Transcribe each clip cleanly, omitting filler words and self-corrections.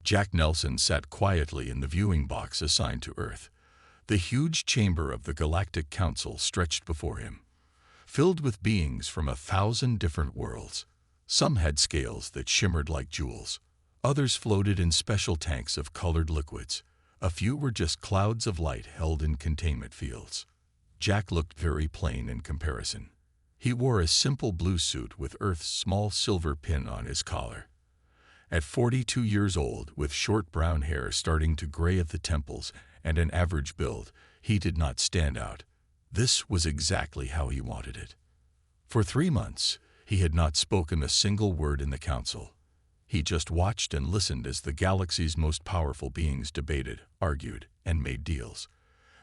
Jack Nelson sat quietly in the viewing box assigned to Earth. The huge chamber of the Galactic Council stretched before him, filled with beings from 1,000 different worlds. Some had scales that shimmered like jewels. Others floated in special tanks of colored liquids. A few were just clouds of light held in containment fields. Jack looked very plain in comparison. He wore a simple blue suit with Earth's small silver pin on his collar. At 42 years old, with short brown hair starting to gray at the temples and an average build, he did not stand out. This was exactly how he wanted it. For 3 months, he had not spoken a single word in the council. He just watched and listened as the galaxy's most powerful beings debated, argued, and made deals.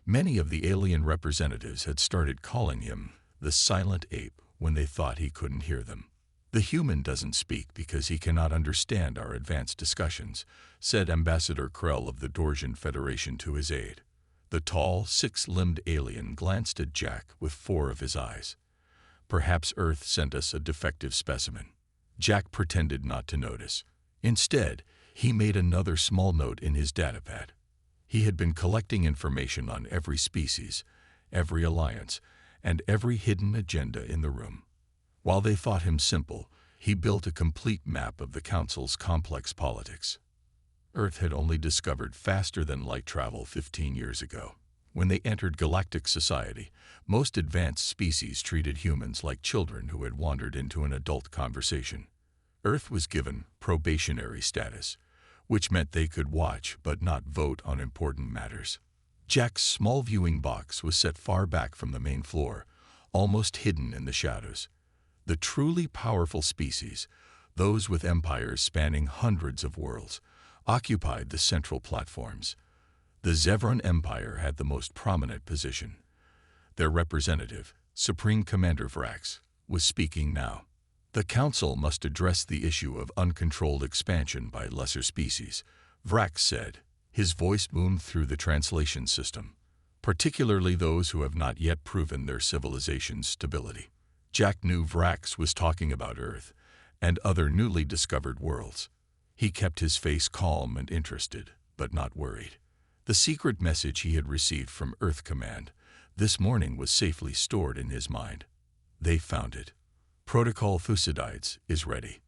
Many of the alien representatives had started calling him the silent ape when they thought he couldn't hear them. "The human doesn't speak because he cannot understand our advanced discussions," said Ambassador Krell of the Dorsian Federation to his aide. The tall, six-limbed alien glanced at Jack with 4 of his eyes. "Perhaps Earth sent us a defective specimen." Jack pretended not to notice. Instead, he made another small note in his datapad. He had been collecting information on every species, every alliance, and every hidden agenda in the room. While they thought him simple, he built a complete map of the Council's complex politics. Earth had only discovered faster-than-light travel 15 years ago. When they entered galactic society, most advanced species treated humans like children who had wandered into an adult conversation. Earth was given probationary status, which meant they could watch but not vote on important matters. Jack's small viewing box was set far back from the main floor, almost hidden in the shadows. The truly powerful species, those with empires spanning hundreds of worlds, occupied the central platforms. The Zevran Empire had the most prominent position. Their representative, Supreme Commander Vrax, was speaking now. The Council must address the issue of uncontrolled expansion by lesser species, Vrax said. His voice boomed through the translation system, particularly those who have not yet proven their civilization's stability. Jack knew Vrax was talking about Earth and other newly discovered worlds. He kept his face calm and interested, but not worried. The secret message he had received from Earth Command this morning was safely stored in his mind. They found it. Protocol Thucydides is ready.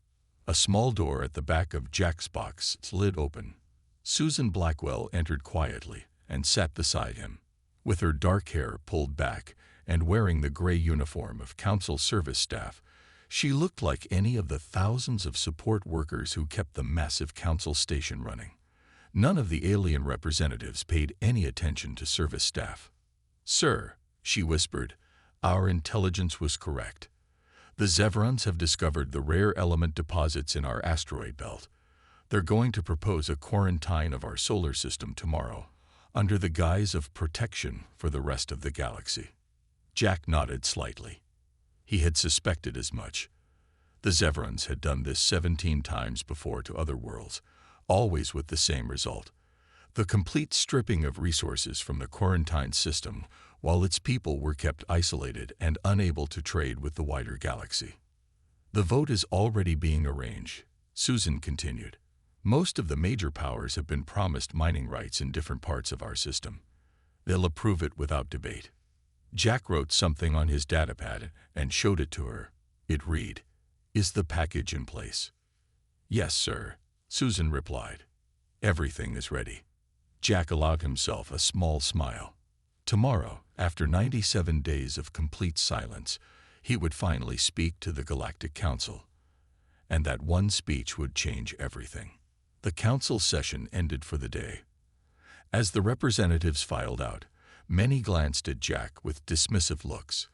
A small door at the back of Jack's box slid open. Susan Blackwell entered quietly and sat beside him. With her dark hair pulled back and wearing the gray uniform of Council service staff, she looked like any of the thousands of support workers who kept the massive Council station running. None of the alien representatives paid any attention to service staff. "Sir," she whispered, "our intelligence was correct. The Zevrons have discovered the rare element deposits in our asteroid belt. They're going to propose a quarantine of our solar system tomorrow, under the guise of protection for the rest of the galaxy." Jack nodded slightly. He had suspected as much. The Zevrons had done this 17 times before to other worlds, always with the same result: the complete stripping of resources from the quarantine system, while its people were kept isolated and unable to trade with the wider galaxy. "The vote is already being arranged," Susan continued. "Most of the major powers have been promised mining rights in different parts of our system. They'll approve it without debate." Jack wrote something on his datapad and showed it to her. It read, "Is the package in place?" "Yes, sir," Susan replied. "Everything is ready." Jack allowed himself a small smile. Tomorrow, after 97 days of complete silence, he would finally speak to the Galactic Council. And that one speech would change everything. The council session ended for the day. As the representatives filed out, many glanced at Jack with dismissive looks.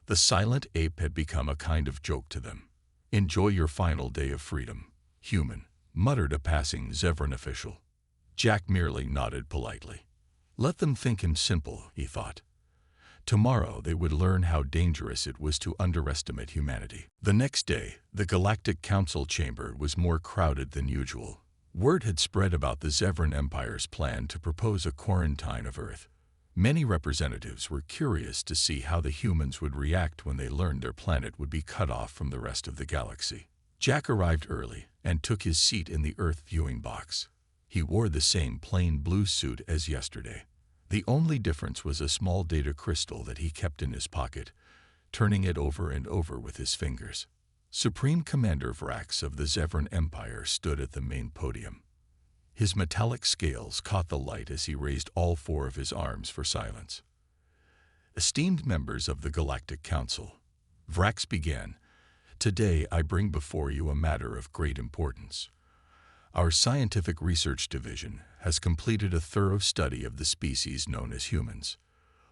The silent ape had become a kind of joke to them. "Enjoy your final day of freedom, human," muttered a passing Zevran official. Jack merely nodded politely. Let them think him simple, he thought. Tomorrow they would learn how dangerous it was to underestimate humanity. The next day, the Galactic Council chamber was more crowded than usual. Word had spread about the Zevran Empire's plan to propose a quarantine of Earth. Many representatives were curious to see how the humans would react when they learned their planet would be cut off from the rest of the galaxy. Jack arrived early and took his seat in the Earth viewing box. He wore the same plain blue suit as yesterday. The only difference was a small data crystal that he kept in his pocket, turning it over and over with his fingers. Supreme Commander Vrax of the Zevran Empire stood at the main podium. His metallic scales caught the light as he raised all four of his arms for silence. Esteemed members of the Galactic Council, Vrax began, "Today I bring before you a matter of great importance. Our Scientific Research Division has completed a thorough study of the species known as humans.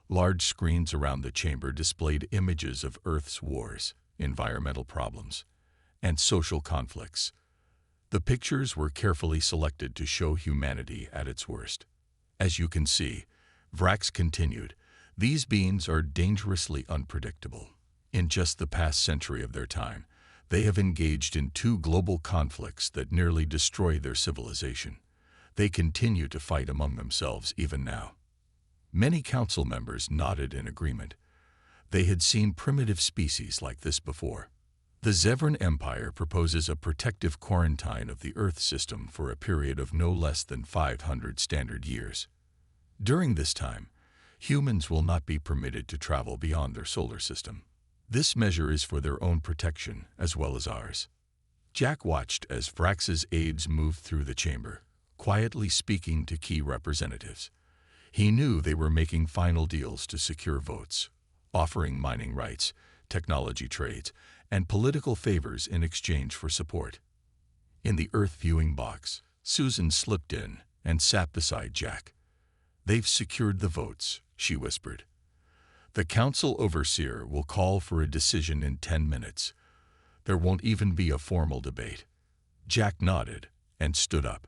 Large screens around the chamber displayed images of Earth's wars, environmental problems, and social conflicts. The pictures were carefully selected to show humanity at its worst. As you can see," Vrax continued, "these beings are dangerously unpredictable. In just the past century of their time, they have engaged in 2 global conflicts that nearly destroyed their civilization. They continue to fight among themselves even now." Many council members nodded in agreement. They had seen primitive species like this before. The Zevran Empire proposes a protective quarantine of the Earth system for a period of no less than 500 standard years. During this time, humans will not be permitted to travel beyond their solar system. This measure is for their own protection as well as ours. Jack watched as Vrax's aides moved through the chamber, quietly speaking to key representatives. He knew they were making final deals to secure votes, offering mining rights, technology trades, and political favors in exchange for support. In the Earth viewing box, Susan slipped in and sat beside Jack. "They've secured the votes," she whispered. "The council overseer will call for a decision in 10 minutes. There won't even be a formal debate." Jack nodded and stood up.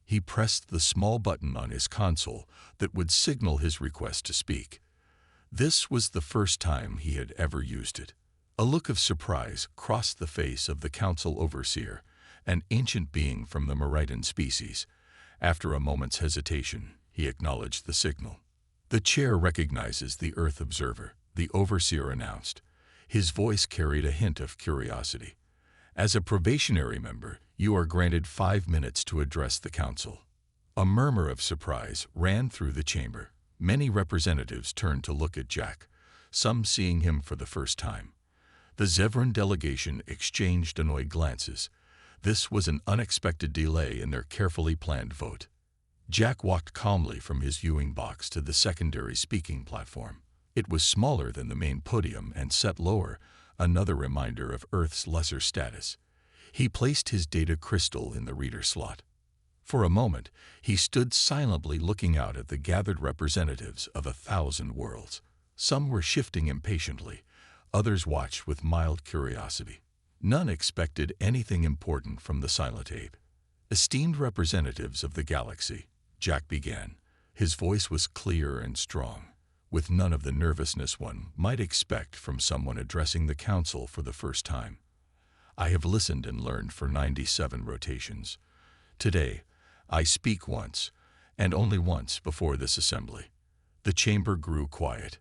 He pressed the small button on his console that would signal his request to speak. This was the first time he had ever used it. A look of surprise crossed the face of the council overseer, an ancient being from the Meridian species. After a moment's hesitation, he acknowledged the signal. "The chair recognizes the Earth observer," the overseer announced. His voice carried a hint of curiosity. "As a probationary member, you are granted 5 minutes to address the council." A murmur of surprise ran through the chamber. Many representatives turned to look at Jack, some seeing him for the first time. The Zevran delegation exchanged annoyed glances. This was an unexpected delay in their carefully planned vote. Jack walked calmly from his viewing box to the secondary speaking platform. It was smaller than the main podium and set lower, another reminder of Earth's lesser status. He placed his data crystal in the reader slot. For a moment, he stood silently looking out at the gathered representatives of 1,000 worlds. Some were shifting impatiently. Others watched with mild curiosity. None expected anything important from the silent ape. "Esteemed representatives of the galaxy," Jack began. His voice was clear and strong, with none of the nervousness one might expect from someone addressing the council for the first time. "I have listened and learned for 97 rotations. Today, I speak once, and only once, before this assembly." The chamber grew quiet.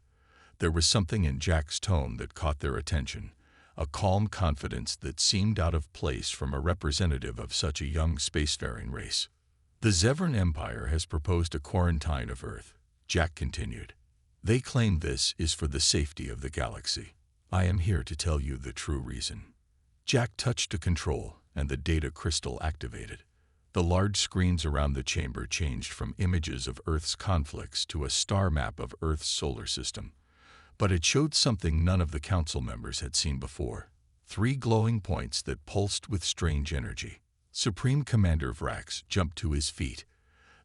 There was something in Jack's tone that caught their attention, a calm confidence that seemed out of place from a representative of such a young spacefaring race. "The Zevran Empire has proposed a quarantine of Earth," Jack continued. "They claim this is for the safety of the galaxy. I am here to tell you the true reason." Jack touched a control, and the data crystal activated. The large screens around the chamber changed from images of Earth's conflicts to a star map of Earth's solar system. But it showed something none of the council members had seen before: 3 glowing points that pulsed with strange energy. Supreme Commander Vrax jumped to his feet.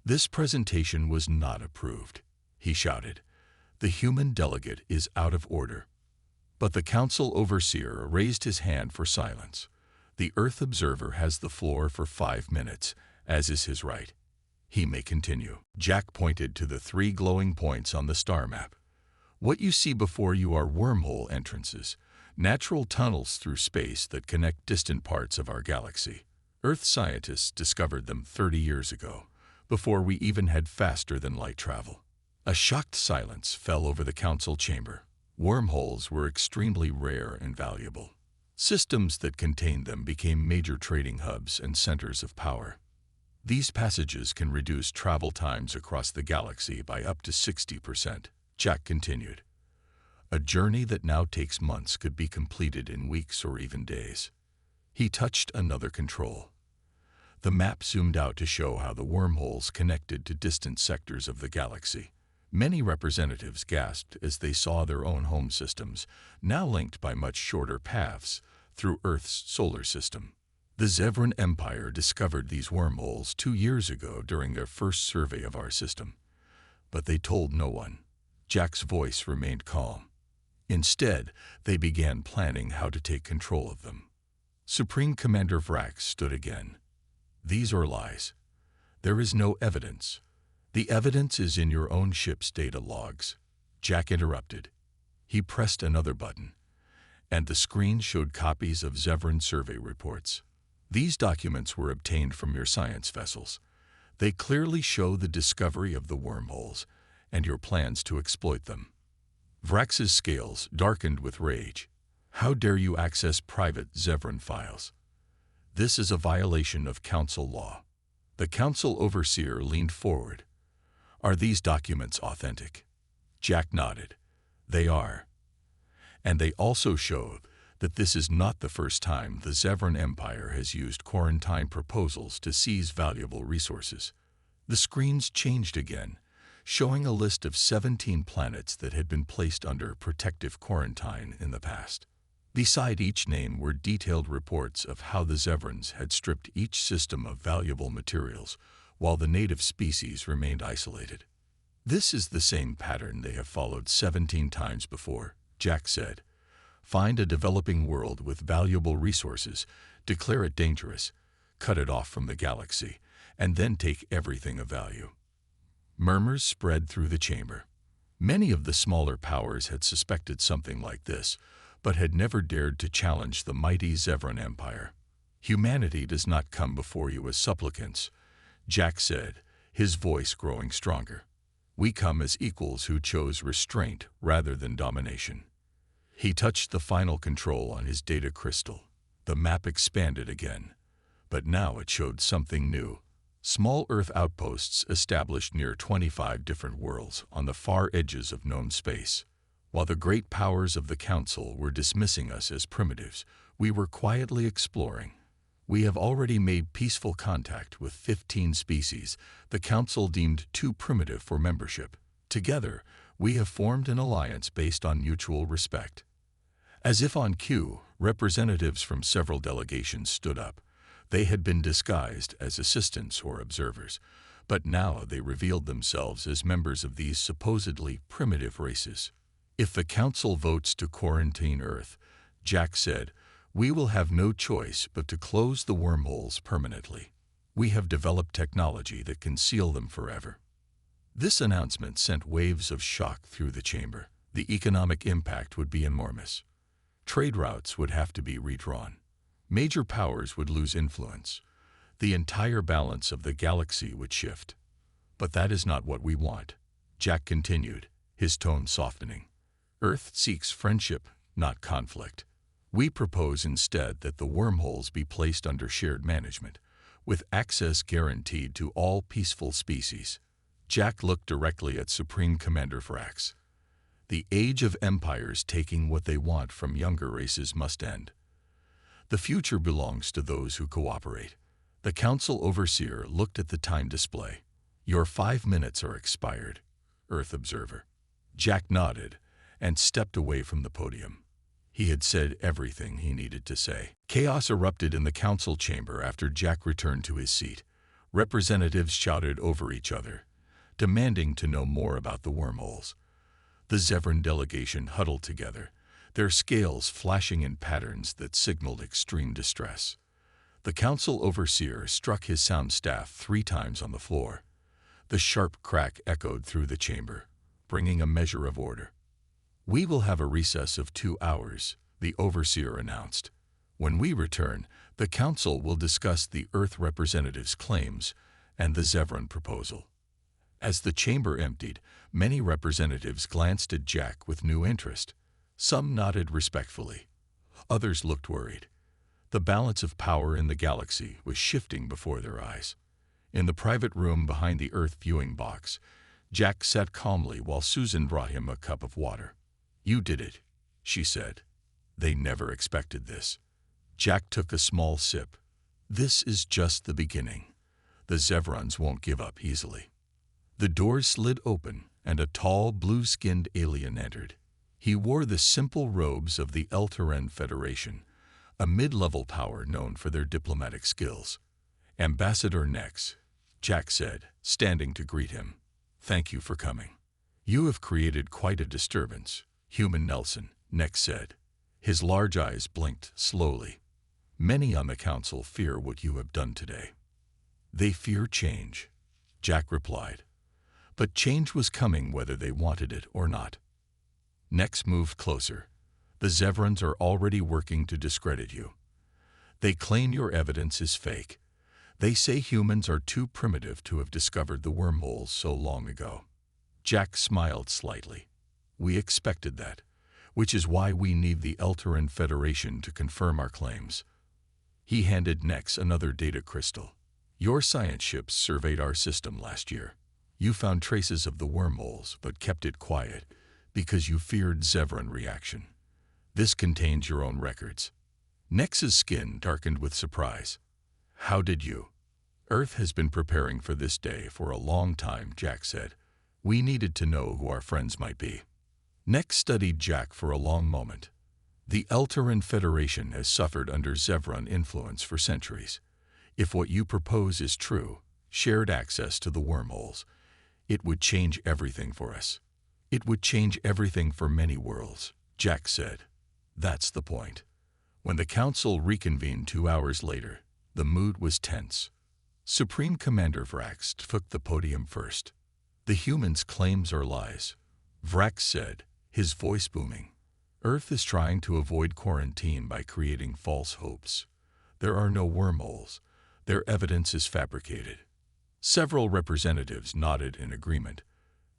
"This presentation was not approved," he shouted. "The human delegate is out of order." But the council overseer raised his hand for silence. "The Earth observer has the floor for 5 minutes, as is his right. He may continue." Jack pointed to the 3 glowing points on the star map. "What you see before you are wormhole entrances, natural tunnels through space that connect distant parts of our galaxy. Earth scientists discovered them 30 years ago, before we even had faster-than-light travel." A shocked silence fell over the council chamber. Wormholes were extremely rare and valuable. Systems that contained them became major trading hubs and centers of power. These passages can reduce travel times across the galaxy by up to 60%, Jack continued. A journey that now takes months could be completed in weeks or even days. He touched another control. The map zoomed out to show how the wormholes connected to distant sectors of the galaxy. Many representatives gasped as they saw their own home systems, now linked by much shorter paths through Earth's solar system. The Zevran Empire discovered these wormholes 2 years ago during their first survey of our system. But they told no one. Jack's voice remained calm. Instead, they began planning how to take control of them. Supreme Commander Vrax stood again. These are lies. There is no evidence. The evidence is in your own ship's data logs. Jack interrupted. He pressed another button, and the screen showed copies of Zevran survey reports. These documents were obtained from your science vessels. They clearly show the discovery of the wormholes and your plans to exploit them. Vrax's scales darkened with rage. How dare you access private Zevran files? This is a violation of Council law. The Council overseer leaned forward. Are these documents authentic? Jack nodded. They are. And they also show that this is not the first time the Zevran Empire has used quarantine proposals to seize valuable resources. The screens changed again, showing a list of 17 planets that had been placed under protective quarantine in the past. Beside each name were detailed reports of how the Zevrans had stripped each system of valuable materials, while the native species remained isolated. This is the same pattern they have followed 17 times before, Jack said. Find a developing world with valuable resources, declare it dangerous, cut it off from the galaxy, and then take everything of value. Murmurs spread through the chamber. Many of the smaller powers had suspected something like this, but had never dared to challenge the mighty Zevran Empire. Humanity does not come before you as supplicants, Jack said, his voice growing stronger. We come as equals who chose restraint rather than domination. He touched the final control on his data crystal. The map expanded again, but now it showed something new. Small Earth outposts established near 25 different worlds on the far edges of known space. While the great powers of the Council were dismissing us as primitives, we were quietly exploring. We have already made peaceful contact with 15 species the Council deemed too primitive for membership. Together, we have formed an alliance based on mutual respect. As if on cue, representatives from several delegations stood up. They had been disguised as assistants or observers, but now they revealed themselves as members of these supposedly primitive races. If the Council votes to quarantine Earth, Jack said, we will have no choice but to close the wormholes permanently. We have developed technology that can seal them forever. This announcement sent waves of shock through the chamber. The economic impact would be enormous. Trade routes would have to be redrawn. Major powers would lose influence. The entire balance of the galaxy would shift. But that is not what we want, Jack continued, his tone softening. Earth seeks friendship, not conflict. We propose instead that the wormholes be placed under shared management, with access guaranteed to all peaceful species. Jack looked directly at Supreme Commander Vrax. The age of empires taking what they want from younger races must end. The future belongs to those who cooperate. The Council Overseer looked at the time display. Your 5 minutes are expired, Earth Observer. Jack nodded and stepped away from the podium. He had said everything he needed to say. Chaos erupted in the Council chamber after Jack returned to his seat. Representatives shouted over each other, demanding to know more about the wormholes. The Zevran delegation huddled together, their scales flashing in patterns that signaled extreme distress. The Council Overseer struck his sound staff 3 times on the floor. The sharp crack echoed through the chamber, bringing a measure of order. We will have a recess of 2 hours, the Overseer announced. When we return, the Council will discuss the Earth representatives' claims and the Zevran proposal. As the chamber emptied, many representatives glanced at Jack with new interest. Some nodded respectfully. Others looked worried. The balance of power in the galaxy was shifting before their eyes. In the private room behind the Earth viewing box, Jack sat calmly while Susan brought him a cup of water. "You did it," she said. "They never expected this." Jack took a small sip. "This is just the beginning. The Zevrons won't give up easily." The doors slid open, and a tall, blue-skinned alien entered. He wore the simple robes of the Eltaran Federation, a mid-level power known for their diplomatic skills. "Ambassador Nex," Jack said, standing to greet him. "Thank you for coming." "You have created quite a disturbance, Human Nelson," Nex said. His large eyes blinked slowly. "Many on the council fear what you have done today." "They fear change," Jack replied. "But change was coming whether they wanted it or not." Nex moved closer. "The Zevrons are already working to discredit you. They claim your evidence is fake. They say humans are too primitive to have discovered the wormholes so long ago." Jack smiled slightly. "We expected that, which is why we need the Eltaran Federation to confirm our claims." He handed Nex another data crystal. "Your science ships surveyed our system last year. You found traces of the wormholes, but kept it quiet because you feared Zevran reaction. This contains your own records." Nex's skin darkened with surprise. "How did you?" "Earth has been preparing for this day for a long time," Jack said. "We needed to know who our friends might be." Nex studied Jack for a long moment. "The Eltaran Federation has suffered under Zevran influence for centuries. If what you propose is true, shared access to the wormholes, it would change everything for us." "It would change everything for many worlds," Jack said. "That's the point." When the council reconvened 2 hours later, the mood was tense. Supreme Commander Vrax took the podium first. "The humans' claims are lies," Vrax said, his voice booming. "Earth is trying to avoid quarantine by creating false hopes. There are no wormholes. Their evidence is fabricated." Several representatives nodded in agreement.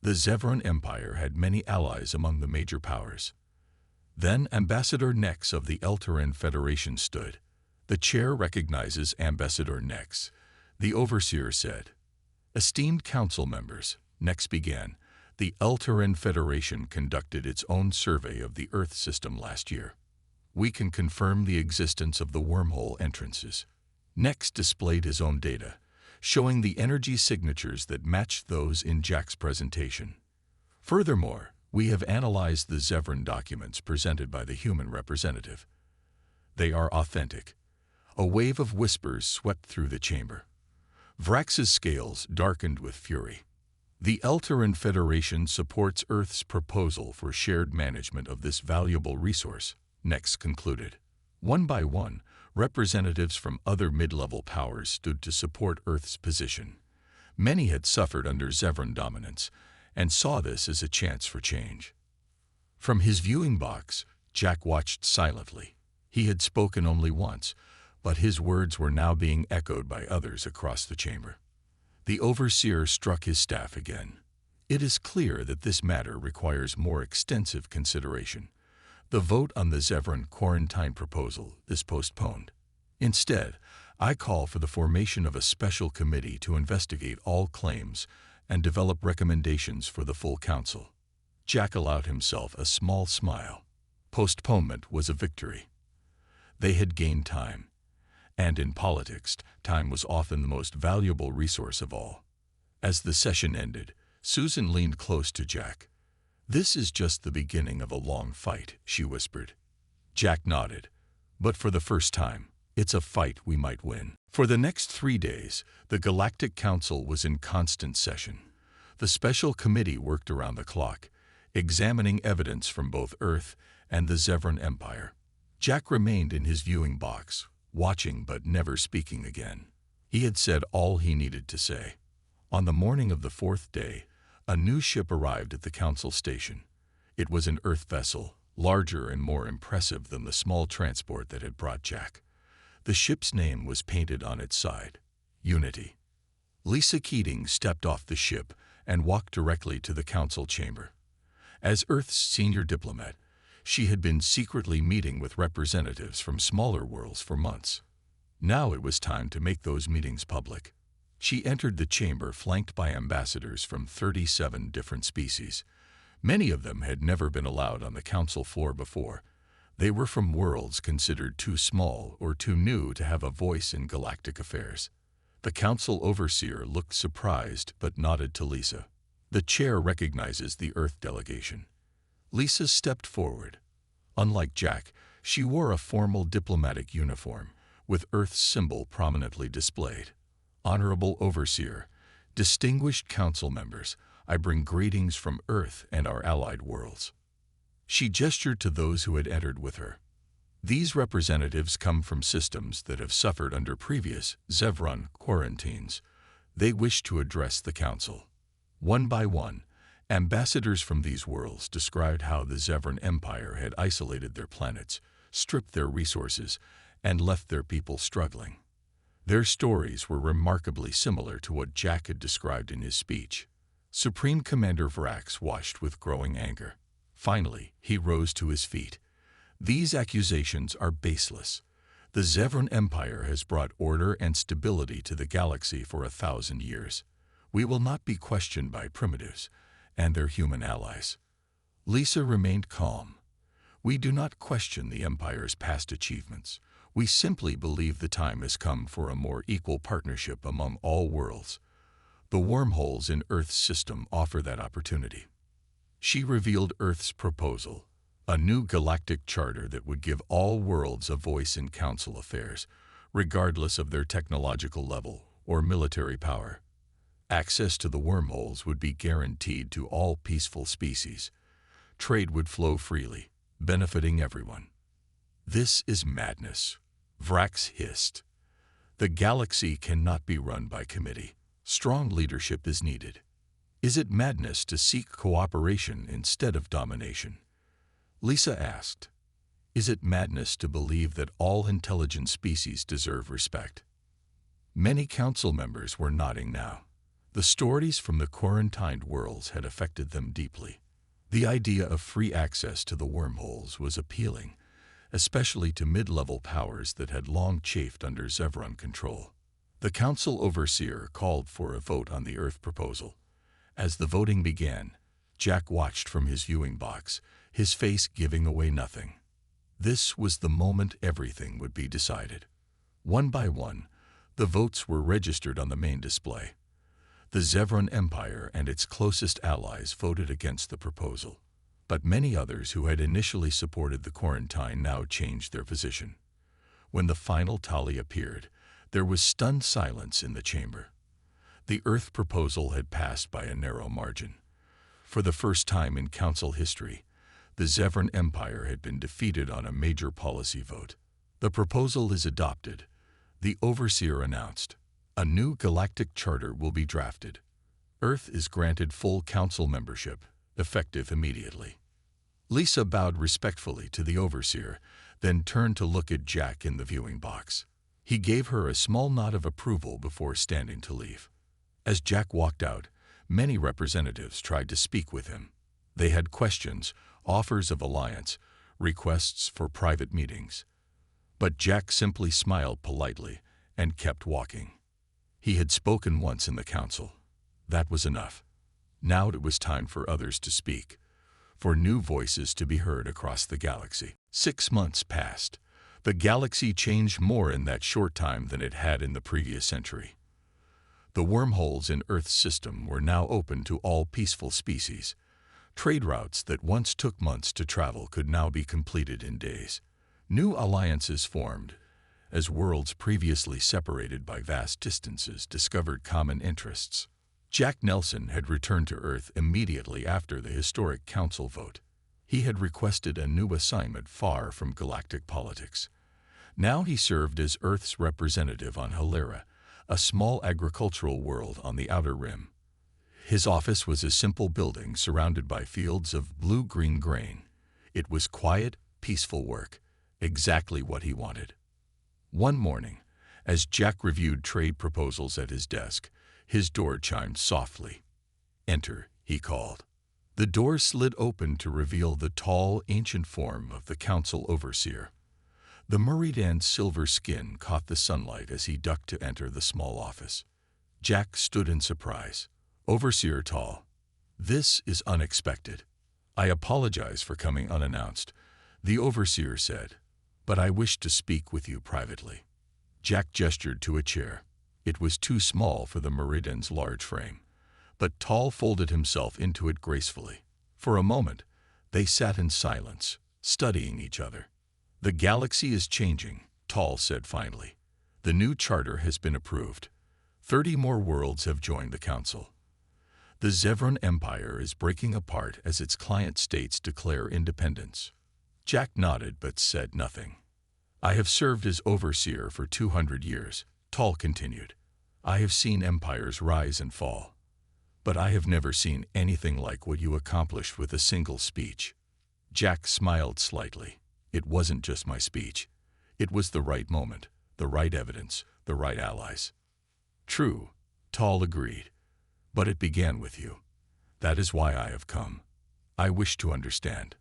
The Zevran Empire had many allies among the major powers. Then Ambassador Nex of the Eltaran Federation stood. "The chair recognizes Ambassador Nex," the overseer said. "Esteemed council members," Nex began, "the Eltaran Federation conducted its own survey of the Earth system last year. We can confirm the existence of the wormhole entrances." Nex displayed his own data, showing the energy signatures that matched those in Jack's presentation. "Furthermore, we have analyzed the Zevran documents presented by the human representative. They are authentic." A wave of whispers swept through the chamber. Vrax's scales darkened with fury. "The Eltaran Federation supports Earth's proposal for shared management of this valuable resource," Nex concluded. One by one, representatives from other mid-level powers stood to support Earth's position. Many had suffered under Zevran dominance and saw this as a chance for change. From his viewing box, Jack watched silently. He had spoken only once, but his words were now being echoed by others across the chamber. The overseer struck his staff again. "It is clear that this matter requires more extensive consideration. The vote on the Zevran quarantine proposal is postponed. Instead, I call for the formation of a special committee to investigate all claims and develop recommendations for the full council." Jack allowed himself a small smile. Postponement was a victory. They had gained time. And in politics, time was often the most valuable resource of all. As the session ended, Susan leaned close to Jack. "This is just the beginning of a long fight," she whispered. Jack nodded. "But for the first time, it's a fight we might win." For the next 3 days, the Galactic Council was in constant session. The special committee worked around the clock, examining evidence from both Earth and the Zevran Empire. Jack remained in his viewing box, watching but never speaking again. He had said all he needed to say. On the morning of the 4th day, a new ship arrived at the council station. It was an Earth vessel, larger and more impressive than the small transport that had brought Jack. The ship's name was painted on its side, Unity. Lisa Keating stepped off the ship and walked directly to the council chamber. As Earth's senior diplomat, She had been secretly meeting with representatives from smaller worlds for months. Now it was time to make those meetings public. She entered the chamber flanked by ambassadors from 37 different species. Many of them had never been allowed on the council floor before. They were from worlds considered too small or too new to have a voice in galactic affairs. The council overseer looked surprised but nodded to Lisa. The chair recognizes the Earth delegation. Lisa stepped forward. Unlike Jack, she wore a formal diplomatic uniform, with Earth's symbol prominently displayed. Honorable Overseer, distinguished council members, I bring greetings from Earth and our allied worlds. She gestured to those who had entered with her. These representatives come from systems that have suffered under previous Zevran quarantines. They wish to address the council. One by one, ambassadors from these worlds described how the Zevran Empire had isolated their planets, stripped their resources, and left their people struggling. Their stories were remarkably similar to what Jack had described in his speech. Supreme Commander Vrax watched with growing anger. Finally, he rose to his feet. These accusations are baseless. The Zevran Empire has brought order and stability to the galaxy for 1,000 years. We will not be questioned by primitives and their human allies. Lisa remained calm. We do not question the Empire's past achievements. We simply believe the time has come for a more equal partnership among all worlds. The wormholes in Earth's system offer that opportunity. She revealed Earth's proposal, a new galactic charter that would give all worlds a voice in council affairs, regardless of their technological level or military power. Access to the wormholes would be guaranteed to all peaceful species. Trade would flow freely, benefiting everyone. This is madness, Vrax hissed. The galaxy cannot be run by committee. Strong leadership is needed. Is it madness to seek cooperation instead of domination? Lisa asked. Is it madness to believe that all intelligent species deserve respect? Many council members were nodding now. The stories from the quarantined worlds had affected them deeply. The idea of free access to the wormholes was appealing, especially to mid-level powers that had long chafed under Zevran control. The council overseer called for a vote on the Earth proposal. As the voting began, Jack watched from his viewing box, his face giving away nothing. This was the moment everything would be decided. One by one, the votes were registered on the main display. The Zevran Empire and its closest allies voted against the proposal, but many others who had initially supported the quarantine now changed their position. When the final tally appeared, there was stunned silence in the chamber. The Earth proposal had passed by a narrow margin. For the first time in council history, the Zevran Empire had been defeated on a major policy vote. The proposal is adopted, the overseer announced. A new galactic charter will be drafted. Earth is granted full council membership, effective immediately. Lisa bowed respectfully to the overseer, then turned to look at Jack in the viewing box. He gave her a small nod of approval before standing to leave. As Jack walked out, many representatives tried to speak with him. They had questions, offers of alliance, requests for private meetings. But Jack simply smiled politely and kept walking. He had spoken once in the council. That was enough. Now it was time for others to speak, for new voices to be heard across the galaxy. 6 months passed. The galaxy changed more in that short time than it had in the previous century. The wormholes in Earth's system were now open to all peaceful species. Trade routes that once took months to travel could now be completed in days. New alliances formed, as worlds previously separated by vast distances discovered common interests. Jack Nelson had returned to Earth immediately after the historic council vote. He had requested a new assignment far from galactic politics. Now he served as Earth's representative on Hilera, a small agricultural world on the outer rim. His office was a simple building surrounded by fields of blue-green grain. It was quiet, peaceful work, exactly what he wanted. One morning, as Jack reviewed trade proposals at his desk, his door chimed softly. "Enter," he called. The door slid open to reveal the tall, ancient form of the council overseer. The Meridan's silver skin caught the sunlight as he ducked to enter the small office. Jack stood in surprise. "Overseer Tall, this is unexpected." "I apologize for coming unannounced," the overseer said, "but I wish to speak with you privately." Jack gestured to a chair. It was too small for the Meridan's large frame, but Tall folded himself into it gracefully. For a moment, they sat in silence, studying each other. "The galaxy is changing," Tall said finally. "The new charter has been approved. 30 more worlds have joined the council. The Zevran Empire is breaking apart as its client states declare independence." Jack nodded but said nothing. "I have served as overseer for 200 years, Tall continued. "I have seen empires rise and fall. But I have never seen anything like what you accomplished with a single speech." Jack smiled slightly. "It wasn't just my speech. It was the right moment, the right evidence, the right allies." "True," Tall agreed. "But it began with you. That is why I have come. I wish to understand."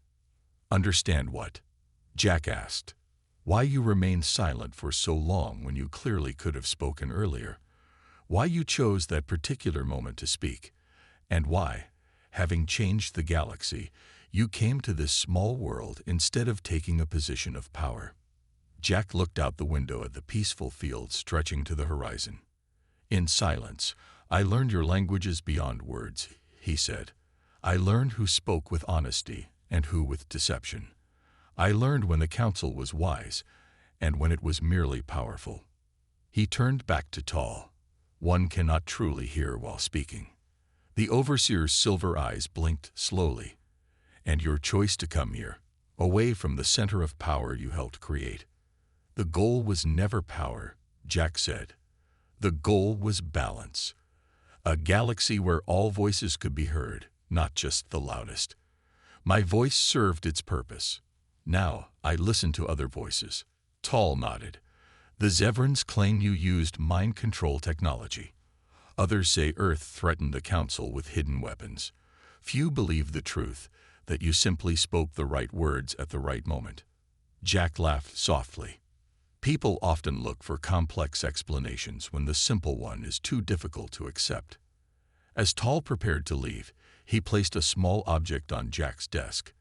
"Understand what?" Jack asked. "Why you remained silent for so long when you clearly could have spoken earlier. Why you chose that particular moment to speak. And why, having changed the galaxy, you came to this small world instead of taking a position of power." Jack looked out the window at the peaceful fields stretching to the horizon. In silence, "I learned your languages beyond words," he said. "I learned who spoke with honesty and who with deception. I learned when the council was wise and when it was merely powerful." He turned back to Tall. "One cannot truly hear while speaking." The overseer's silver eyes blinked slowly. "And your choice to come here, away from the center of power you helped create. The goal was never power," Jack said. "The goal was balance. A galaxy where all voices could be heard, not just the loudest. My voice served its purpose. Now I listen to other voices." Tall nodded. "The Zevrans claim you used mind control technology. Others say Earth threatened the council with hidden weapons. Few believe the truth, that you simply spoke the right words at the right moment." Jack laughed softly. "People often look for complex explanations when the simple one is too difficult to accept." As Tall prepared to leave, he placed a small object on Jack's desk.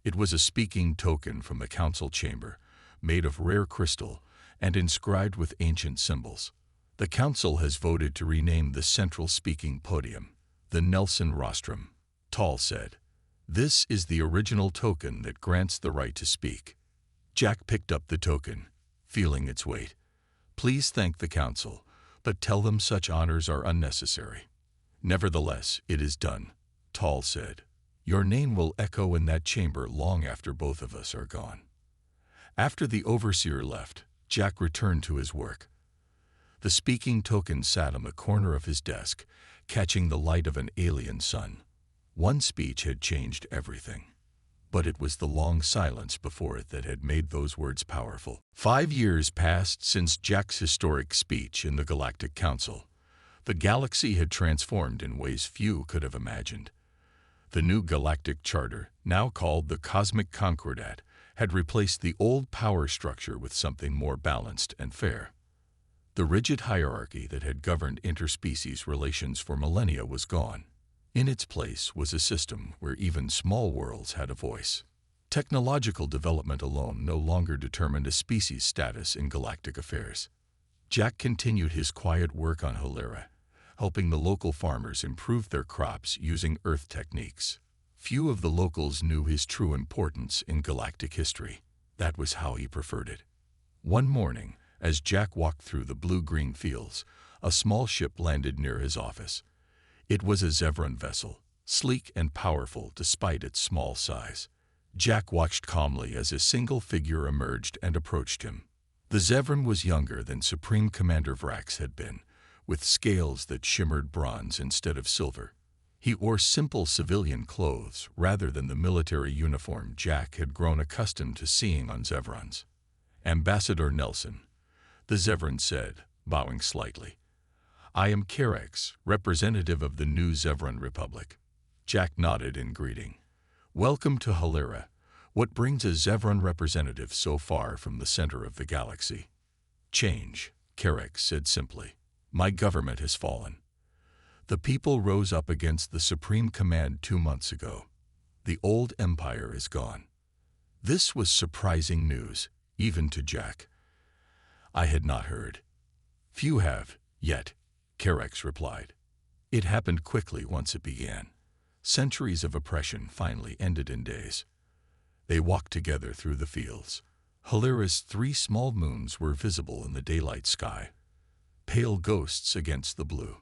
It was a speaking token from the council chamber, made of rare crystal and inscribed with ancient symbols. "The council has voted to rename the central speaking podium the Nelson Rostrum," Tall said. "This is the original token that grants the right to speak." Jack picked up the token, feeling its weight. "Please thank the council, but tell them such honors are unnecessary." "Nevertheless, it is done," Tall said. "Your name will echo in that chamber long after both of us are gone." After the overseer left, Jack returned to his work. The speaking token sat on the corner of his desk, catching the light of an alien sun. One speech had changed everything. But it was the long silence before it that had made those words powerful. 5 years passed since Jack's historic speech in the Galactic Council. The galaxy had transformed in ways few could have imagined. The new Galactic Charter, now called the Cosmic Concordat, had replaced the old power structure with something more balanced and fair. The rigid hierarchy that had governed interspecies relations for millennia was gone. In its place was a system where even small worlds had a voice. Technological development alone no longer determined a species' status in galactic affairs. Jack continued his quiet work on Hilera, helping the local farmers improve their crops using Earth techniques. Few of the locals knew his true importance in galactic history. That was how he preferred it. One morning, as Jack walked through the blue-green fields, a small ship landed near his office. It was a Zevran vessel, sleek and powerful despite its small size. Jack watched calmly as a single figure emerged and approached him. The Zevran was younger than Supreme Commander Vrax had been, with scales that shimmered bronze instead of silver. He wore simple civilian clothes rather than the military uniform Jack had grown accustomed to seeing on Zevrans. "Ambassador Nelson," the Zevran said, bowing slightly. "I am Karex, representative of the new Zevran Republic." Jack nodded in greeting. Welcome to Halera. What brings a Zevran representative so far from the center of the galaxy? Change, Carrick said simply. My government has fallen. The people rose up against the Supreme Command 2 months ago. The old empire is gone. This was surprising news, even to Jack. I had not heard. Few have, yet, Carrick replied. It happened quickly once it began. Centuries of oppression finally ended in days. They walked together through the fields. Halera's 3 small moons were visible in the daylight sky, pale ghosts against the blue.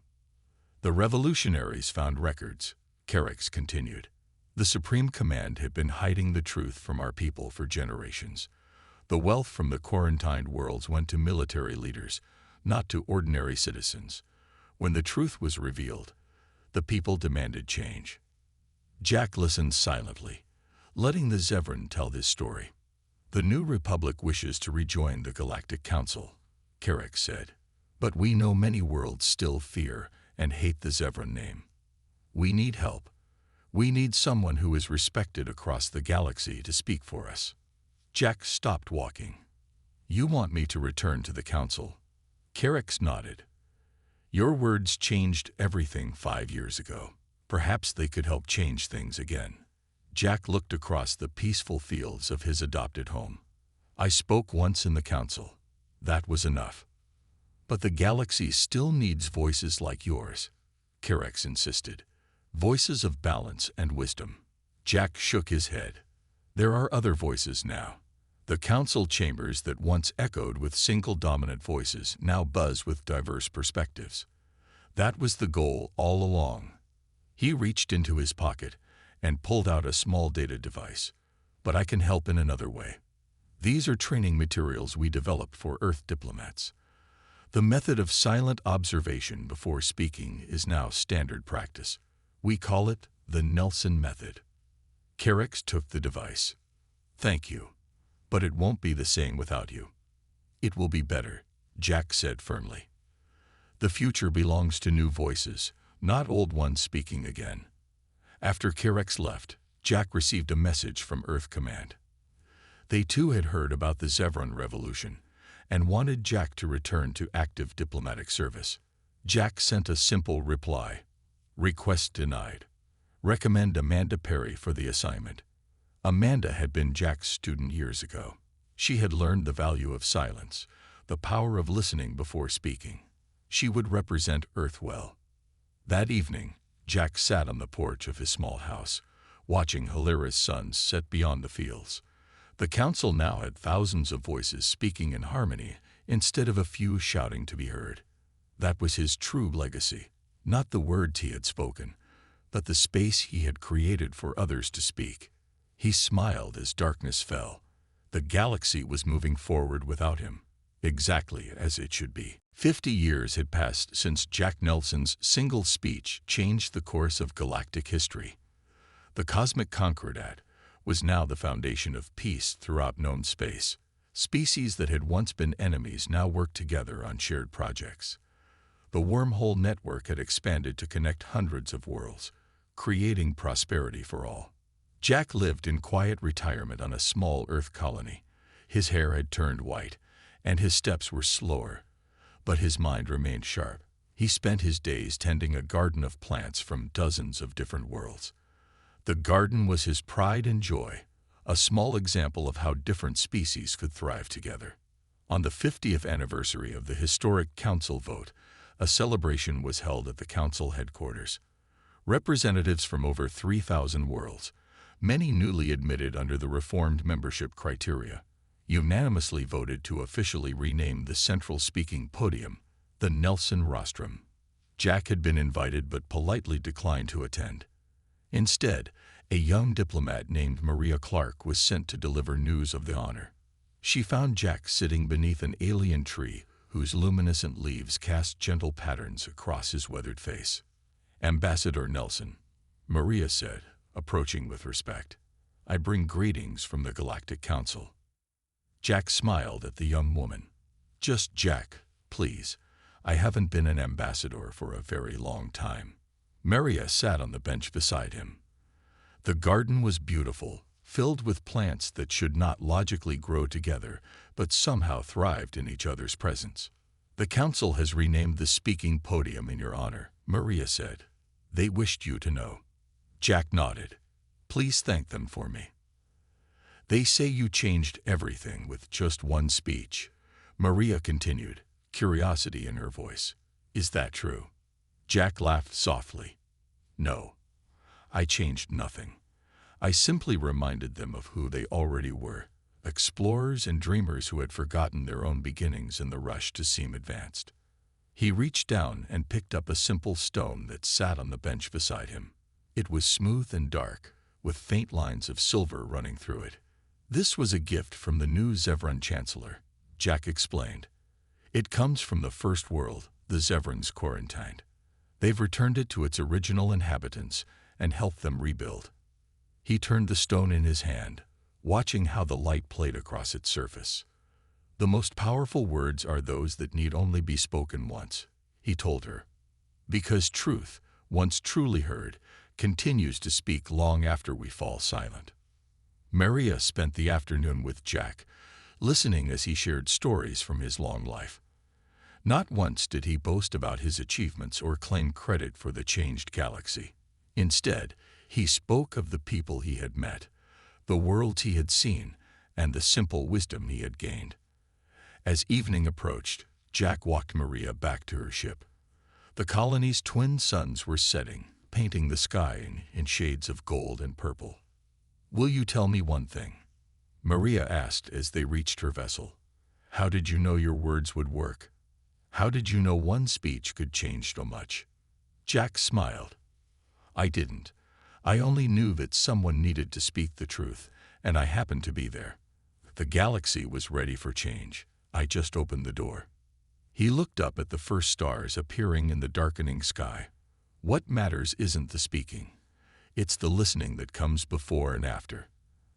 The revolutionaries found records, Carrick continued. The Supreme Command had been hiding the truth from our people for generations. The wealth from the quarantined worlds went to military leaders, not to ordinary citizens. When the truth was revealed, the people demanded change. Jack listened silently, letting the Zevran tell this story. The New Republic wishes to rejoin the Galactic Council, Carrick said. But we know many worlds still fear and hate the Zevran name. We need help. We need someone who is respected across the galaxy to speak for us. Jack stopped walking. You want me to return to the council? Carrick nodded. Your words changed everything 5 years ago. Perhaps they could help change things again. Jack looked across the peaceful fields of his adopted home. I spoke once in the council. That was enough. But the galaxy still needs voices like yours, Carrick insisted. Voices of balance and wisdom. Jack shook his head. There are other voices now. The council chambers that once echoed with single dominant voices now buzz with diverse perspectives. That was the goal all along. He reached into his pocket and pulled out a small data device. But I can help in another way. These are training materials we developed for Earth diplomats. The method of silent observation before speaking is now standard practice. We call it the Nelson method. Carrick took the device. Thank you. But it won't be the same without you. It will be better, Jack said firmly. The future belongs to new voices, not old ones speaking again. After Carrick left, Jack received a message from Earth Command. They too had heard about the Zevran Revolution and wanted Jack to return to active diplomatic service. Jack sent a simple reply. Request denied. Recommend Amanda Perry for the assignment. Amanda had been Jack's student years ago. She had learned the value of silence, the power of listening before speaking. She would represent Earth well. That evening, Jack sat on the porch of his small house, watching Halera's suns set beyond the fields. The council now had thousands of voices speaking in harmony instead of a few shouting to be heard. That was his true legacy, not the words he had spoken, but the space he had created for others to speak. He smiled as darkness fell. The galaxy was moving forward without him, exactly as it should be. 50 years had passed since Jack Nelson's single speech changed the course of galactic history. The cosmic Concordat was now the foundation of peace throughout known space. Species that had once been enemies now worked together on shared projects. The wormhole network had expanded to connect hundreds of worlds, creating prosperity for all. Jack lived in quiet retirement on a small Earth colony. His hair had turned white, and his steps were slower, but his mind remained sharp. He spent his days tending a garden of plants from dozens of different worlds. The garden was his pride and joy, a small example of how different species could thrive together. On the 50th anniversary of the historic council vote, a celebration was held at the council headquarters. Representatives from over 3,000 worlds, many newly admitted under the reformed membership criteria, unanimously voted to officially rename the central speaking podium the Nelson Rostrum. Jack had been invited but politely declined to attend. Instead, a young diplomat named Maria Clark was sent to deliver news of the honor. She found Jack sitting beneath an alien tree whose luminescent leaves cast gentle patterns across his weathered face. Ambassador Nelson, Maria said, approaching with respect, I bring greetings from the Galactic Council. Jack smiled at the young woman. Just Jack, please. I haven't been an ambassador for a very long time. Maria sat on the bench beside him. The garden was beautiful, filled with plants that should not logically grow together, but somehow thrived in each other's presence. "The council has renamed the speaking podium in your honor," Maria said. "They wished you to know." Jack nodded. "Please thank them for me." "They say you changed everything with just one speech," Maria continued, curiosity in her voice. "Is that true?" Jack laughed softly. "No, I changed nothing. I simply reminded them of who they already were, explorers and dreamers who had forgotten their own beginnings in the rush to seem advanced." He reached down and picked up a simple stone that sat on the bench beside him. It was smooth and dark, with faint lines of silver running through it. "This was a gift from the new Zevran Chancellor," Jack explained. "It comes from the first world, the Zevrans quarantined. They've returned it to its original inhabitants and helped them rebuild." He turned the stone in his hand, watching how the light played across its surface. "The most powerful words are those that need only be spoken once," he told her. "Because truth, once truly heard, continues to speak long after we fall silent." Maria spent the afternoon with Jack, listening as he shared stories from his long life. Not once did he boast about his achievements or claim credit for the changed galaxy. Instead, he spoke of the people he had met, the worlds he had seen, and the simple wisdom he had gained. As evening approached, Jack walked Maria back to her ship. The colony's twin suns were setting, painting the sky in shades of gold and purple. "Will you tell me one thing?" Maria asked as they reached her vessel. "How did you know your words would work? How did you know one speech could change so much?" Jack smiled. "I didn't. I only knew that someone needed to speak the truth, and I happened to be there. The galaxy was ready for change. I just opened the door." He looked up at the first stars appearing in the darkening sky. "What matters isn't the speaking. It's the listening that comes before and after.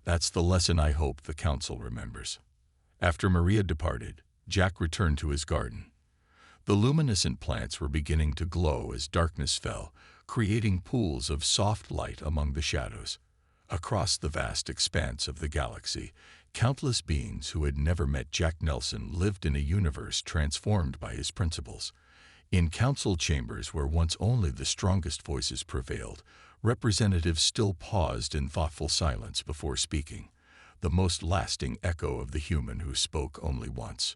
That's the lesson I hope the council remembers." After Maria departed, Jack returned to his garden. The luminescent plants were beginning to glow as darkness fell, creating pools of soft light among the shadows. Across the vast expanse of the galaxy, countless beings who had never met Jack Nelson lived in a universe transformed by his principles. In council chambers where once only the strongest voices prevailed, representatives still paused in thoughtful silence before speaking, the most lasting echo of the human who spoke only once.